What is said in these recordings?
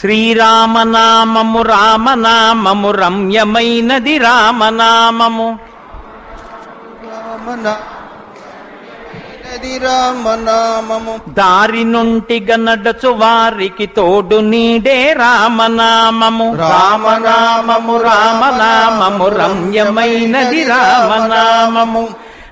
శ్రీరామనామము రామనామము రమ్యమైనది రామనామము. రామనామము దారి నుంటిగా నడచు వారికి తోడు నీడే రామనామము. రామనామము రామనామము రమ్యమైనది రామనామము.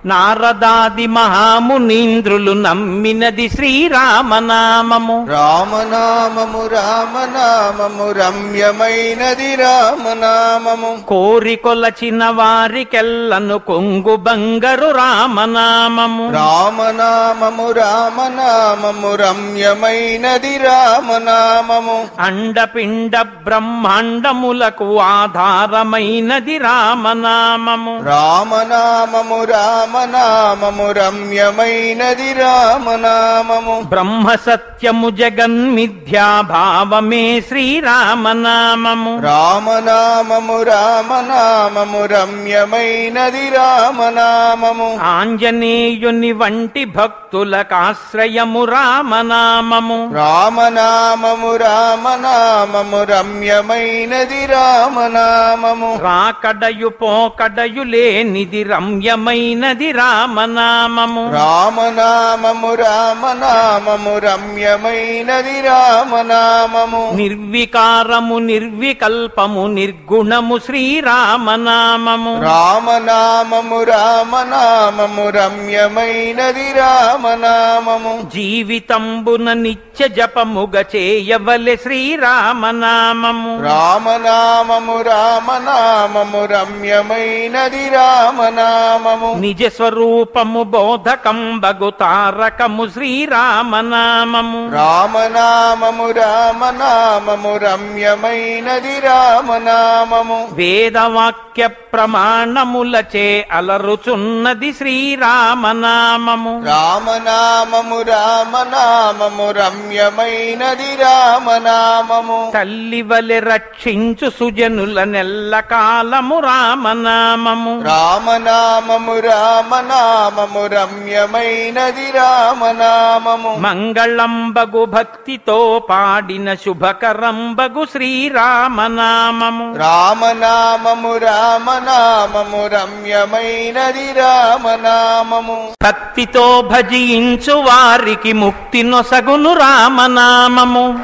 నారదాది మహామునీంద్రులు నమ్మినది శ్రీరామనామము. రామనామము రామనామము రమ్యమైనది రామనామము. కోరి కొలచిన వారికెల్లను కొంగు బంగరు రామనామము. రామనామము రామనామము రమ్యమైనది రామనామము. అండపిండ బ్రహ్మాండములకు ఆధారమైనది రామనామము. రామనామము రామనామము రమ్యమైనది రామనామము. బ్రహ్మ సత్యము జగన్మిథ్యాభావమే శ్రీరామనామము. రామనామము రామనామము రమ్యమైనది రామనామము. ఆంజనేయుని వంటి భక్తులకాశ్రయము రామనామము. రామనామము రామనామము రమ్యమైనది రామనామము. రాకడయు పోకడయు లేనిది రమ్యమైనది రామనామము. రామనామము రామనామము రమ్యమైనది రామనామము. నిర్వికారము నిర్వికల్పము నిర్గుణము శ్రీరామనామము. రామనామము రామనామము రమ్యమైనది రామనామము. జీవితంబున నిత్య జపముగ చేయవలె శ్రీరామనామము. రామనామము రామనామము రమ్యమైనది రామనామము. నిజ స్వరూపము బోధకంబగు తారకము శ్రీరామనామము. రామనామము రామనామము రమ్యమైనది రామనామము. వేదవాక్య ప్రమాణములచే అలరుచున్నది శ్రీరామనామము. రామనామము రామనామము రమ్యమైనది రామనామము. తల్లి వలె రక్షించు సుజనుల నెల్ల కాలము రామనామము. రామనామము రామనామము రమ్యమైనది రామనామము. మంగళంబగు భక్తితో పాడిన శుభకరంబగు శ్రీరామనామము. రామనామము రామనామము రమ్యమైనది రామనామము. భక్తితో భజించు వారికి ముక్తి నొసగును రామనామము.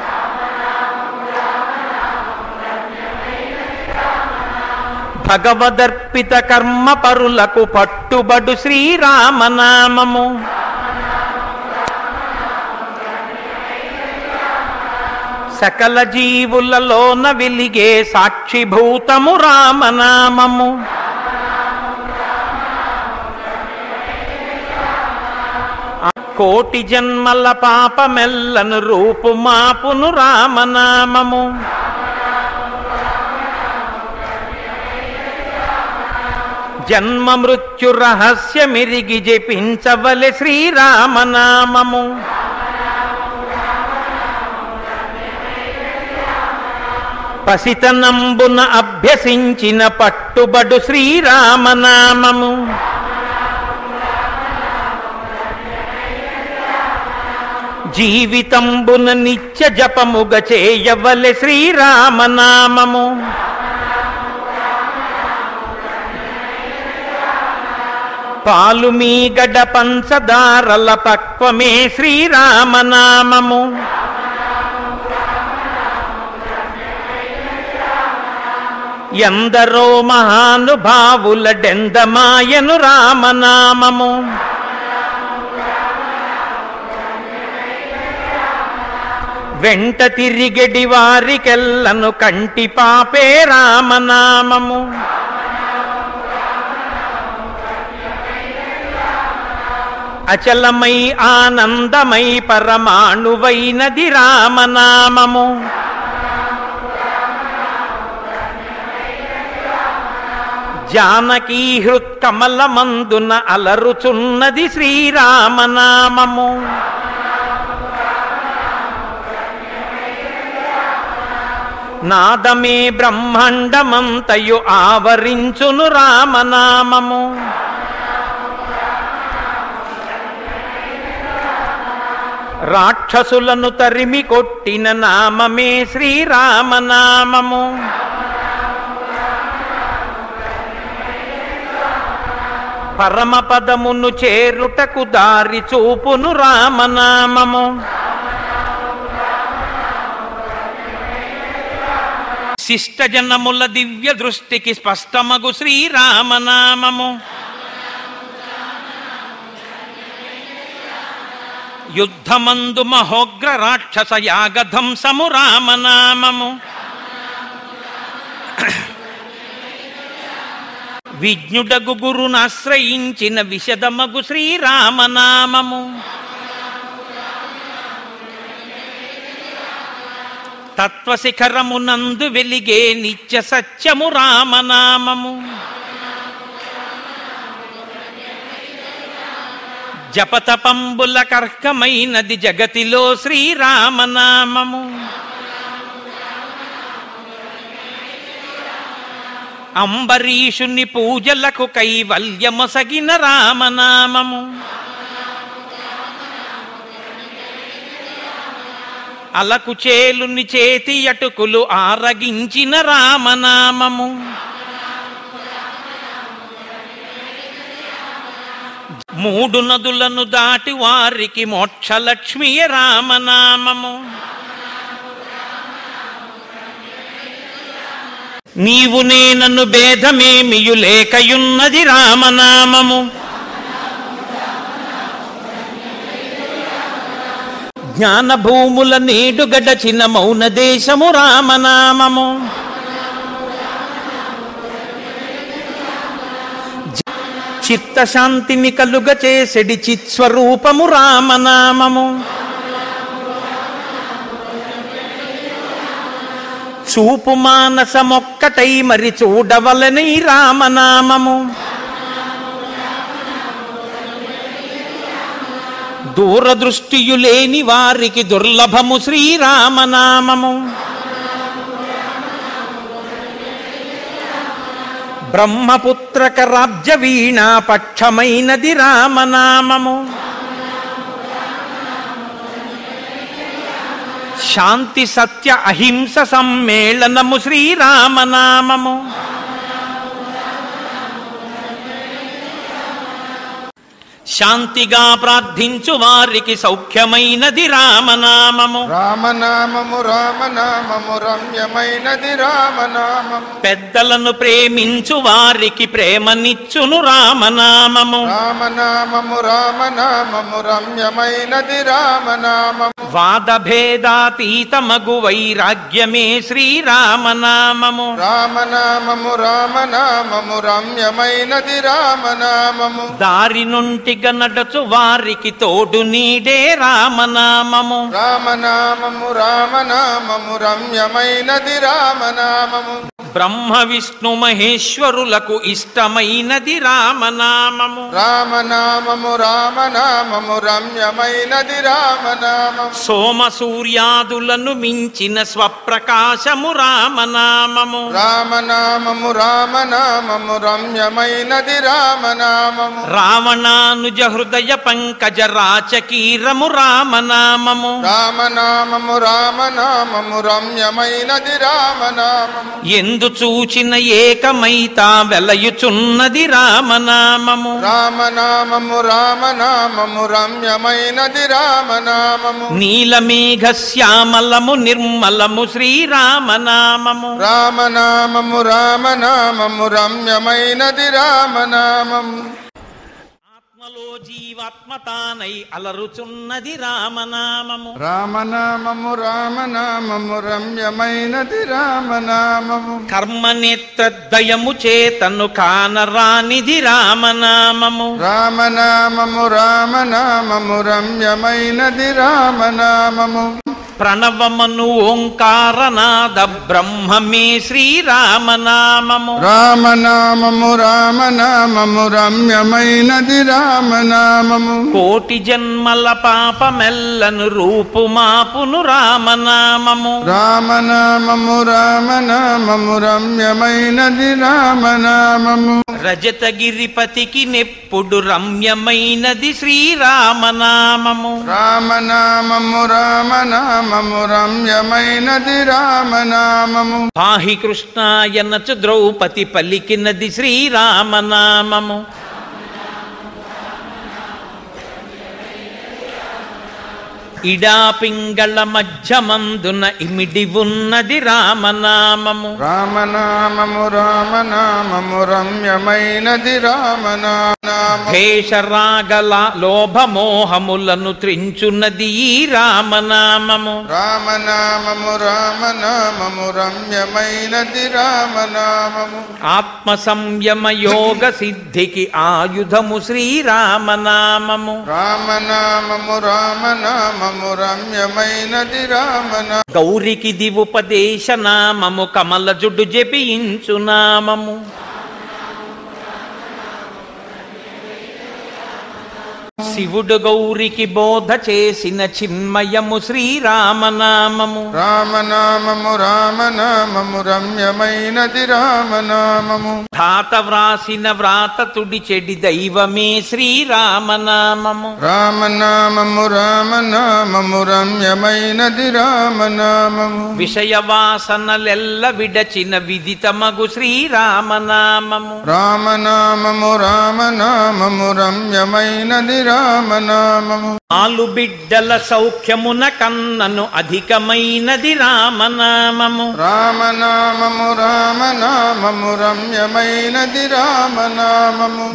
భగవదర్పిత కర్మ పరులకు పట్టుబడు శ్రీరామనామము. సకల జీవులలోన వెలిగే సాక్షిభూతము రామనామము. కోటి జన్మల పాపమెల్లను రూపుమాపును రామనామము. జన్మ మృత్యు రహస్యమిరిగి జపించవలె శ్రీరామనామము. పసితనంబున అభ్యసించిన పట్టుబడు శ్రీరామనామము. జీవితంబున నిత్య జపముగ చేయవలె శ్రీరామనామము. పాలు మీగడ పంచదారల పక్వమే శ్రీరామనామము. ఎందరో మహానుభావుల డెందమాయను రామనామము. వెంట తిరిగెడి వారికెల్లను కంటి పాపే రామనామము. అచలమై ఆనందమై పరమాణువైనది రామనామము. జానకీ హృత్కమలమందున అలరుచున్నది శ్రీరామనామము. నాదమే బ్రహ్మాండమంతయు ఆవరించును రామనామము. రాక్షసులను తరిమి కొట్టిన నామమే శ్రీరామనామము. పరమపదమును చేరుటకు దారి చూపును రామనామము. శిష్టజనముల దివ్య దృష్టికి స్పష్టమగు శ్రీరామనామము. యుద్ధమందు మహోగ్ర రాక్షస యాగధంసము రామనామము. విజ్ఞుడగు గురునాశ్రయించిన విశదమగు శ్రీరామనామము. తత్వశిఖరమునందు వెలిగే నిత్య సత్యము రామనామము. జపతపంబుల కర్కమైనది జగతిలో శ్రీరామనామము. అంబరీషుని పూజలకు కైవల్యమొసగిన రామనామము. అలకు చేలుని చేతి అటుకులు ఆరగించిన రామనామము. మూడు నదులను దాటి వారికి మోక్షలక్ష్మియ రామనామము. నీవు నేనను భేదమేమియు లేకయున్నది రామనామము. జ్ఞానభూముల నేడు గడచిన మౌన దేశము రామనామము. చిత్తశాంతిని కలుగ చేసెడి చిత్స్వరూపము రామనామము. చూపు మానసమొక్కటై మరి చూడవలని రామనామము. దూరదృష్టియు లేని వారికి దుర్లభము శ్రీరామనామము. బ్రహ్మపుత్రక రాజ్య వీణా పక్షమైనది రామనామము. శాంతి సత్య అహింస సమ్మేళనము శ్రీరామనామము. శాంతిగా ప్రార్థించు వారికి సౌఖ్యమైనది రామనామము. రామనామము రామనామము రమ్యమైనది రామనామము. పెద్దలను ప్రేమించు వారికి ప్రేమనిచ్చును రామనామము. రామనామము రామనామము రమ్యమైనది రామనామము. వాదభేదాతీతమగు వైరాగ్యమే శ్రీరామనామము. రామనామము రామనామము రమ్యమైనది రామనామము. దారి నుంటిగా నడచు వారికి తోడు నీడే రామనామము. రామనామము రామనామము రమ్యమైనది రామనామము. బ్రహ్మ విష్ణు మహేశ్వరులకు ఇష్టమైనది రామనామము. రామనామము రామనామము రమ్యమైనది రామనామము. సోమ సూర్యాదులను మించిన స్వప్రకాశము రామనామము. రామనామము రామనామము రమ్యమైనది రామనామము. రావణానుజ హృదయ పంకజ రాచకీరము రామనామము. రామనామము రామనామము రమ్యమైనది రామనామము. ఎందు చూచిన ఏకమైతా వెలయుచున్నది రామనామము. రామనామము రామనామము రమ్యమైనది రామనామము. నీలమేఘ శ్యామలము నిర్మలము శ్రీరామనామము. రామనామము రామనామము రమ్యమైనది రామనామము. ఆత్మలో జీవాత్మతానై అలరుచున్నది రామనామము. రామనామము రామనామము రమ్యమైనది రామనామము. కర్మనేత్రద్వయము చేతను కానరానిది రామనామము. రామనామము రామనామము రమ్యమైనది రామనామము. ప్రణవమను ఓంకారనాద బ్రహ్మమే శ్రీరామనామము. రామనామము రామనామము రమ్యమైనది రామనామము. కోటి జన్మల పాపమెల్లను రూపుమాపును రామనామము. రామనామము రామనామము రమ్యమైనది రామనామము. రజతగిరిపతికి నెప్పుడు రమ్యమైనది శ్రీరామనామము. రామనామము రామనామము రమ్యమైనది రామనామము. పాహి కృష్ణాయనచు ద్రౌపది పలికినది శ్రీరామనామము. ఇడాపింగళ మధ్యమందున ఇమిడి ఉన్నది రామనామము. రామనామము రామనామము రమ్యమైనది రామనామము. భేషరాగల లోభమోహములను త్రించున్నది ఈ రామనామము. రామనామము రామనామము రమ్యమైనది రామనామము. ఆత్మ సంయమ యోగ సిద్ధికి ఆయుధము శ్రీరామనామము. రామనామము రామనామము రమ్యమైనది రామనామము. గౌరికి దివుపదేశ నామము కమల జుడ్డు జపించు నామము. శివుడు గౌరికి బోధ చేసిన చిన్మయము శ్రీరామనామము. రామనామము రామనామము రమ్యమైనది రామనామము. ధాత వ్రాసిన వ్రాత తుడి చెడి దైవమే శ్రీరామనామము. రామనామము రామనామము రమ్యమైనది రామనామము. విషయ వాసనలెల్ల విడచిన విదితమగు శ్రీరామనామము. రామనామము రామనామము రమ్యమైనది రామనామము. ఆలు బిడ్డల సౌఖ్యమున కన్నను అధికమైనది రామనామము. రామనామము రామనామము రమ్యమైనది రామనామము.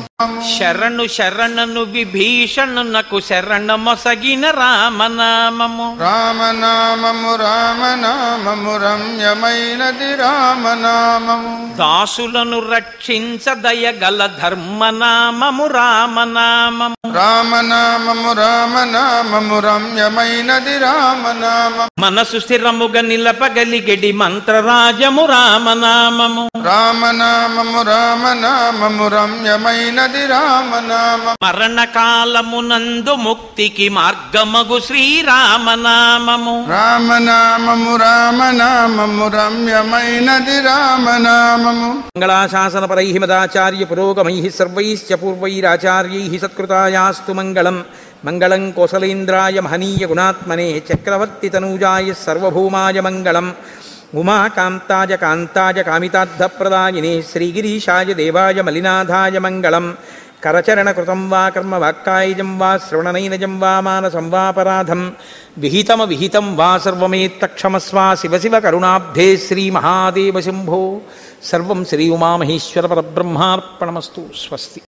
శరణు శరణను విభీషణునకు శరణమొసగిన రామనామము. రామనామము రామనామము రమ్యమైనది రామనామము. దాసులను రక్షించ దయగల ధర్మనామము రామనామము. రామనామము రామనామము రమ్యమైనది రామనామము. మనసు స్థిరముగా నిలపగలిగెడి మంత్రరాజము రామనామము. రామనామము రామనామము రమ్యమైనది రామనామము. మరణకాలమునందు ముక్తికి మార్గమగు శ్రీరామనామము. రామనామము రామనామము రమ్యమైనది రామనామము. మంగళాశాసనపరై మదాచార్య పురోగమై సర్వైశ్చ పూర్వైరాచార్యై సత్కృతాయాస్తు మంగళం. మంగళం కోసలేంద్రాయ మహనీయ గుణాత్మనే చక్రవర్తి తనూజాయ సర్వభౌమాయ మంగళం. ఉమాకాంతాయ కాంతాయ కామితార్థప్రదాయినే శ్రీగిరీశాయ దేవాయ మలినాథాయ మంగళం. కరచరణకృతం వా కర్మ వాక్కాయజం వా శ్రవణనైనజం వా మానసం వాపరాధం విహితం వా సర్వమేత్తక్షమస్వ శివ శివ కరుణాబ్ధే శ్రీమహాదేవ శంభో. సర్వం శ్రీ ఉమామహేశ్వర పరబ్రహ్మార్పణమస్తు. స్వస్తి.